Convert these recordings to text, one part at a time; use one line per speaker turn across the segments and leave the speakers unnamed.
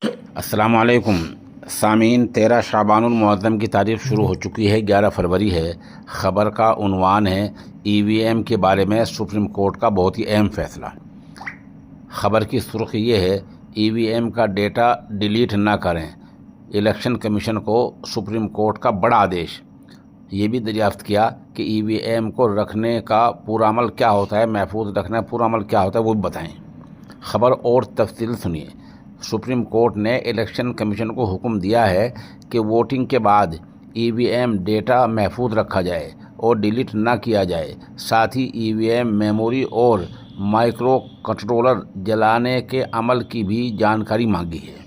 अस्सलाम वालेकुम सामीन। 13 शाबानुल मुअज़्ज़म की तारीख़ शुरू हो चुकी है। 11 फरवरी है। ख़बर का उन्वान है EVM के बारे में सुप्रीम कोर्ट का बहुत ही अहम फ़ैसला। ख़बर की सुर्ख़ी ये है, EVM का डेटा डिलीट ना करें, इलेक्शन कमीशन को सुप्रीम कोर्ट का बड़ा आदेश। ये भी दरियाफ़्त किया कि EVM को रखने का पूरा अमल क्या होता है, महफूज रखने का पूरा अमल क्या होता है, वो भी बताएँ। ख़बर और तफसील सुनिए। सुप्रीम कोर्ट ने इलेक्शन कमीशन को हुक्म दिया है कि वोटिंग के बाद EVM डेटा महफूज रखा जाए और डिलीट ना किया जाए। साथ ही EVM मेमोरी और माइक्रो कंट्रोलर जलाने के अमल की भी जानकारी मांगी है।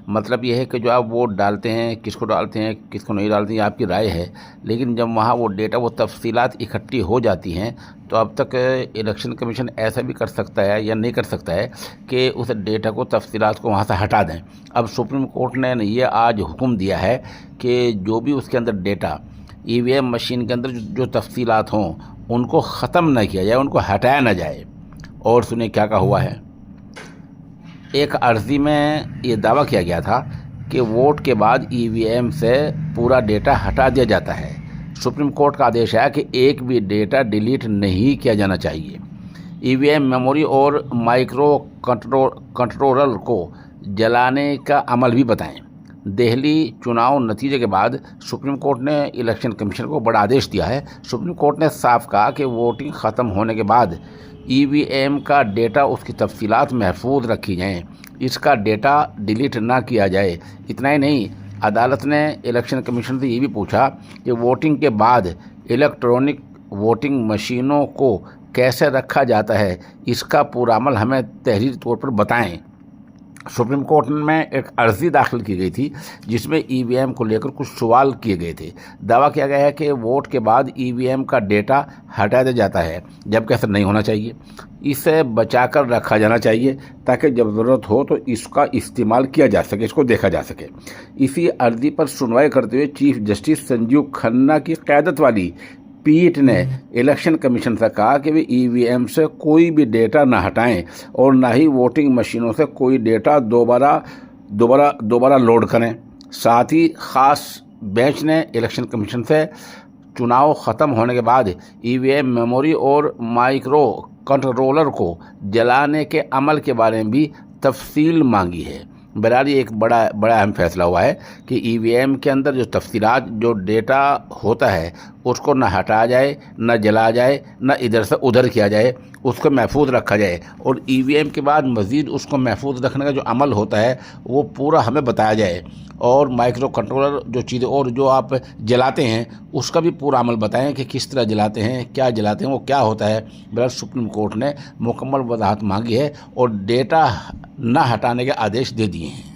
मतलब यह है कि जो आप वोट डालते हैं, किसको डालते हैं, किसको नहीं डालते हैं, आपकी राय है, लेकिन जब वहाँ वो डेटा, वो तफसीलात इकट्ठी हो जाती हैं तो अब तक इलेक्शन कमीशन ऐसा भी कर सकता है या नहीं कर सकता है कि उस डेटा को, तफसीलात को वहाँ से हटा दें। अब सुप्रीम कोर्ट ने ये आज हुक्म दिया है कि जो भी उसके अंदर डेटा, EVM मशीन के अंदर जो तफसीलात हों, उनको ख़त्म न किया जाए, उनको हटाया न जाए। और सुनिए क्या कहा हुआ है। एक अर्ज़ी में ये दावा किया गया था कि वोट के बाद EVM से पूरा डेटा हटा दिया जाता है। सुप्रीम कोर्ट का आदेश है कि एक भी डेटा डिलीट नहीं किया जाना चाहिए। EVM मेमोरी और माइक्रो कंट्रोलर को जलाने का अमल भी बताएं। दिल्ली चुनाव नतीजे के बाद सुप्रीम कोर्ट ने इलेक्शन कमीशन को बड़ा आदेश दिया है। सुप्रीम कोर्ट ने साफ कहा कि वोटिंग ख़त्म होने के बाद EVM का डेटा, उसकी तफसीलात महफूज रखी जाएँ, इसका डेटा डिलीट ना किया जाए। इतना ही नहीं, अदालत ने इलेक्शन कमीशन से ये भी पूछा कि वोटिंग के बाद इलेक्ट्रॉनिक वोटिंग मशीनों को कैसे रखा जाता है, इसका पूरा अमल हमें तहरीरी तौर पर बताएं। सुप्रीम कोर्ट में एक अर्ज़ी दाखिल की गई थी जिसमें EVM को लेकर कुछ सवाल किए गए थे। दावा किया गया है कि वोट के बाद EVM का डेटा हटा दिया जाता है, जबकि ऐसा नहीं होना चाहिए। इसे बचा कर रखा जाना चाहिए ताकि जब ज़रूरत हो तो इसका इस्तेमाल किया जा सके, इसको देखा जा सके। इसी अर्ज़ी पर सुनवाई करते हुए चीफ जस्टिस संजीव खन्ना की क़यादत वाली पीठ ने इलेक्शन कमीशन से कहा कि वे EVM से कोई भी डेटा ना हटाएं और ना ही वोटिंग मशीनों से कोई डेटा दोबारा लोड करें। साथ ही ख़ास बेंच ने इलेक्शन कमीशन से चुनाव ख़त्म होने के बाद EVM मेमोरी और माइक्रो कंट्रोलर को जलाने के अमल के बारे में भी तफसील मांगी है। बहरहाल ये एक बड़ा अहम फैसला हुआ है कि EVM के अंदर जो तफसीलात, जो डेटा होता है, उसको न हटाया जाए, न जला जाए, न इधर से उधर किया जाए, उसको महफूज रखा जाए। और EVM के बाद मज़ीद उसको महफूज रखने का जो अमल होता है वो पूरा हमें बताया जाए। और माइक्रो कंट्रोलर जो चीज़ें और जो आप जलाते हैं उसका भी पूरा अमल बताएं कि किस तरह जलाते हैं, क्या जलाते हैं, वो क्या होता है। बहरहाल सुप्रीम कोर्ट ने मुकम्मल वजाहत मांगी है और डेटा न हटाने के आदेश दे दिए हैं।